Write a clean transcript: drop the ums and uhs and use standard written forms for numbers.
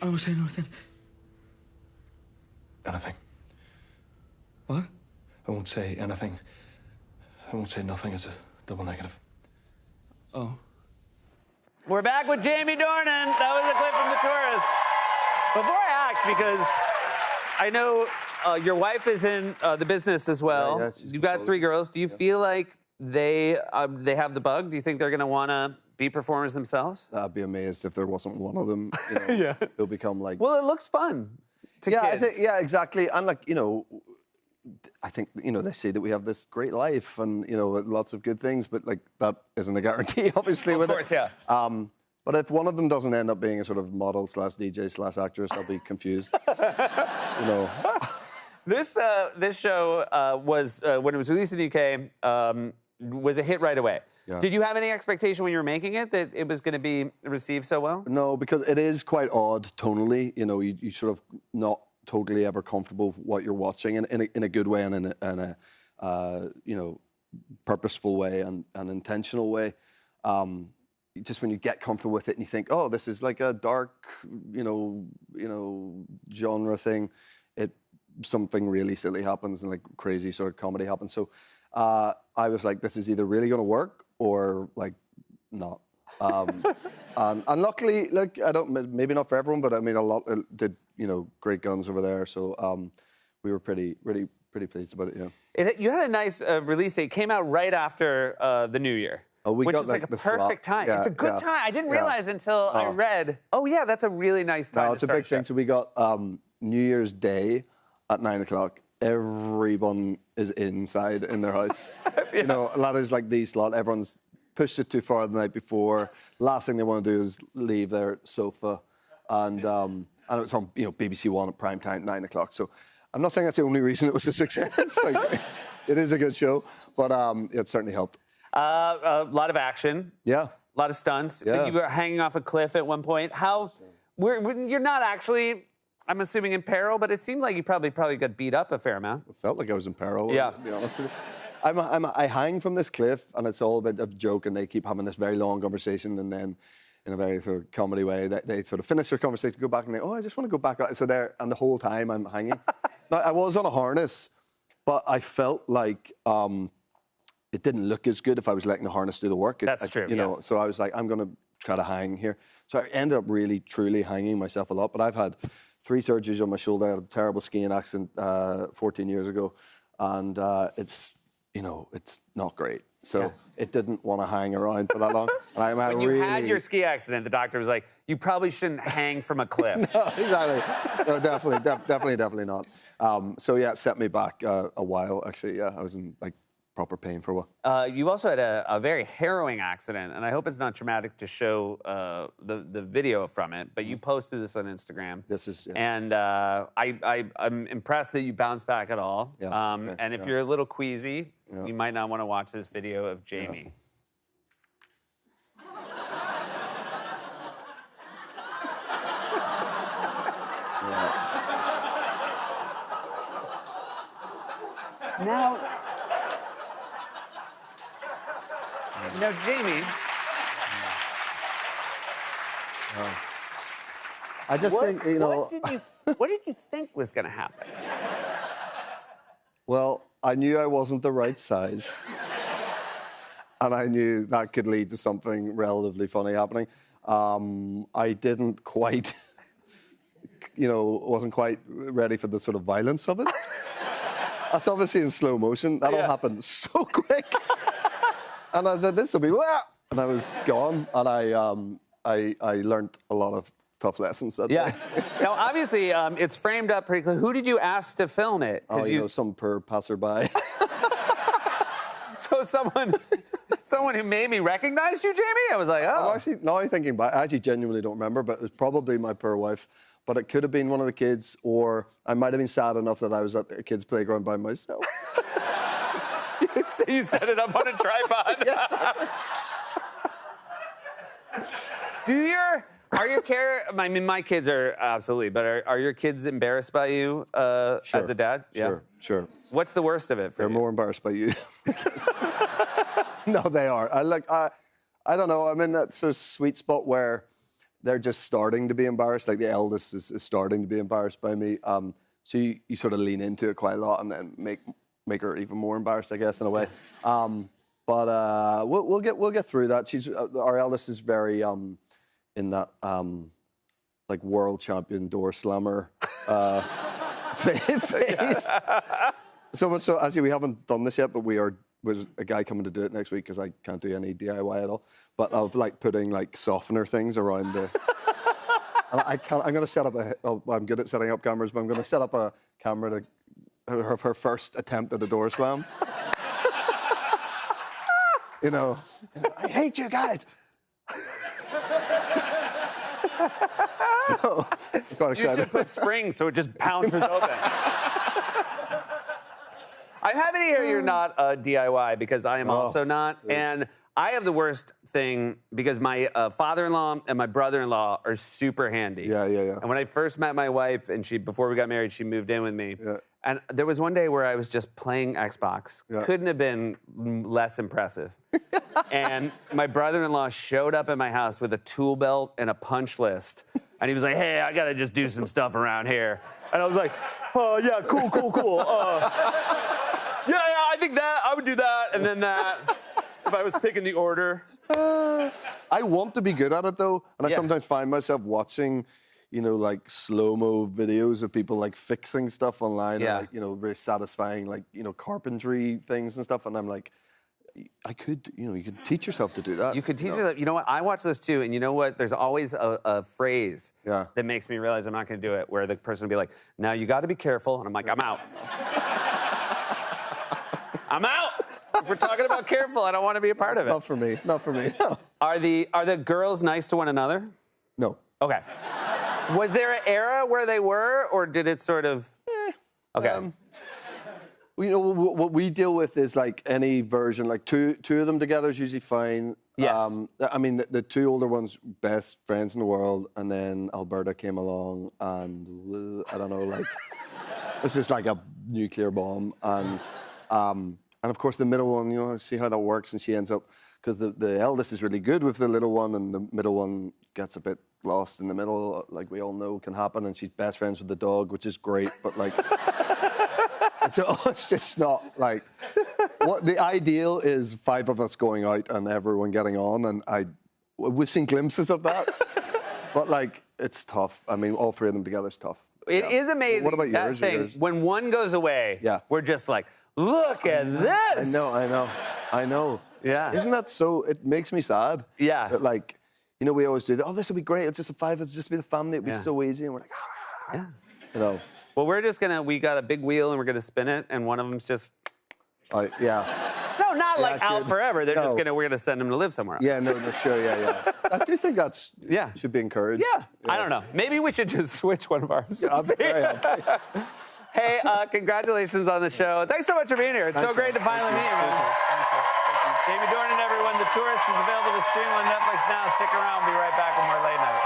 I won't say nothing. Anything. What? I won't say anything. I won't say nothing as a double negative. Oh. We're back with Jamie Dornan. That was a clip from The Tourist. Before I act, because I know your wife is in the business as well. Yeah, You've got 3 girls. Do you feel like they have the bug? Do you think they're going to want to be performers themselves? I'd be amazed if there wasn't one of them. You know, Yeah. They'll become like. Well, it looks fun to yeah, kids. yeah, exactly. And like, you know, I think, you know, they say that we have this great life and, you know, lots of good things, but like that isn't a guarantee, obviously. Of course, yeah. But if one of them doesn't end up being a sort of model / DJ / actress, I'll be confused. You know. This show was when it was released in the UK was a hit right away. Yeah. Did you have any expectation when you were making it that it was going to be received so well? No, because it is quite odd tonally. You know, you sort of not totally ever comfortable with what you're watching in a good way and in a you know, purposeful way and an intentional way. Just when you get comfortable with it and you think, oh, this is like a dark, you know, genre thing, something really silly happens and like crazy sort of comedy happens. So I was like, this is either really going to work or like not. And luckily, like maybe not for everyone, but I mean a lot did, you know, great guns over there. So we were pretty pleased about it. Yeah. You had a nice release date. It came out right after the New Year. Oh, we which got is like a the perfect slot. time. Yeah, it's a good time. I didn't realize until I read. Oh yeah, that's a really nice time. No, to it's a start big thing. So we got New Year's Day at 9 o'clock. Everyone is inside in their house. You know, a lot of like these slot. Everyone's pushed it too far the night before. Last thing they want to do is leave their sofa, and it's on, you know, BBC One at prime time, 9 o'clock. So I'm not saying that's the only reason it was a success. Like, it is a good show, but it certainly helped. A lot of action. Yeah. A lot of stunts. Yeah. You were hanging off a cliff at one point. You're not actually, I'm assuming, in peril, but it seemed like you probably got beat up a fair amount. I felt like I was in peril, yeah. to be honest with you. I hang from this cliff, and it's all a bit of a joke, and they keep having this very long conversation, and then in a very sort of comedy way, they sort of finish their conversation, go back, and I just want to go back out. So there, and the whole time I'm hanging. Now, I was on a harness, but I felt like it didn't look as good if I was letting the harness do the work. That's true, You know, yes. so I was like, I'm going to try to hang here. So I ended up really, truly hanging myself a lot. But I've had 3 surgeries on my shoulder. I had a terrible skiing accident 14 years ago. And it's, you know, it's not great. So it didn't want to hang around for that long. And when you had your ski accident, the doctor was like, you probably shouldn't hang from a cliff. No, exactly. No, definitely not. So yeah, it set me back a while, actually. Yeah, I was in like proper pain for a while. You also had a very harrowing accident, and I hope it's not traumatic to show the video from it, but you posted this on Instagram. This is, yeah. And I'm impressed that you bounced back at all. Yeah, okay, and if you're a little queasy, you might not want to watch this video of Jamie. Now, Jamie. I just think, you know... What did you think was going to happen? Well, I knew I wasn't the right size. And I knew that could lead to something relatively funny happening. I didn't quite, you know, wasn't quite ready for the sort of violence of it. That's obviously in slow motion. That'll happen so quick. And I said, this will be, wah! And I was gone. And I learned a lot of tough lessons that day. Now, obviously, it's framed up pretty clear. Who did you ask to film it? Oh, you know, some poor passerby. So someone who maybe recognized you, Jamie? I was like, oh. I'm actually, now I'm thinking back, I actually genuinely don't remember, but it was probably my poor wife. But it could have been one of the kids, or I might have been sad enough that I was at the kids' playground by myself. So you set it up on a tripod? Are your I mean, my kids are absolutely, but are your kids embarrassed by you as a dad? Sure. What's the worst of it for you? They're more embarrassed by you. No, they are. I don't know. I'm in that sort of sweet spot where they're just starting to be embarrassed. Like the eldest is starting to be embarrassed by me. So you sort of lean into it quite a lot and then make her even more embarrassed, I guess, in a way. But we'll get through that. Our eldest is very in that like world champion door slammer phase. So much so, actually, we haven't done this yet, but there's a guy coming to do it next week because I can't do any DIY at all. But of like putting like softener things around the. And I'm going to set up I'm good at setting up cameras, but I'm going to set up a camera to her first attempt at a door slam. You know, I hate you guys. So, quite excited. You should put springs so it just bounces open. I'm happy to hear you're not a DIY because I am also not. Good. And I have the worst thing because my father-in-law and my brother-in-law are super handy. Yeah. And when I first met my wife and before we got married, she moved in with me. Yeah. And there was one day where I was just playing Xbox. Yeah. Couldn't have been less impressive. And my brother-in-law showed up at my house with a tool belt and a punch list. And he was like, hey, I gotta just do some stuff around here. And I was like, oh, yeah, cool. Yeah, I think that, I would do that, and then that, if I was picking the order. I want to be good at it, though, and I sometimes find myself watching, you know, like slow-mo videos of people, like, fixing stuff online, and, like, you know, very satisfying, like, you know, carpentry things and stuff, and I'm like, you could teach yourself to do that. You could teach yourself. You know what? I watch those too, and you know what? There's always a phrase that makes me realize I'm not going to do it, where the person will be like, now you got to be careful, and I'm like, I'm out. I'm out. If we're talking about careful, I don't want to be a part of it. Not for me. No. Are the girls nice to one another? No. Okay. Was there an era where they were, or did it sort of? Okay. You know, what we deal with is like any version, like two of them together is usually fine. Yes. I mean, the two older ones, best friends in the world, and then Alberta came along, and I don't know, like, it's just like a nuclear bomb, and of course the middle one, you know, see how that works, and she ends up, because the eldest is really good with the little one, and the middle one gets a bit lost in the middle, like we all know can happen, and she's best friends with the dog, which is great, but like. It's just not like what the ideal is. 5 of us going out and everyone getting on, and we've seen glimpses of that, but like it's tough. I mean, all 3 of them together is tough. It is amazing. What about that thing? When one goes away, we're just like, look at this. I know. Yeah. Isn't that so? It makes me sad. Yeah. That, like, you know, we always do that. Oh, this will be great. It's just a 5. It's just be the family. It'll be so easy, and we're like, you know. Well, we got a big wheel and we're gonna spin it, and one of them's just. No, not like out forever. We're gonna send them to live somewhere else. Yeah, no, sure, yeah. I do think that's should be encouraged. Yeah. I don't know. Maybe we should just switch one of ours. Yeah, I'm very happy. Hey, congratulations on the show. Thanks so much for being here. It's so great to finally meet you, man. Jamie Dornan, everyone. The Tourist is available to stream on Netflix now. Stick around. We'll be right back with more Late Night.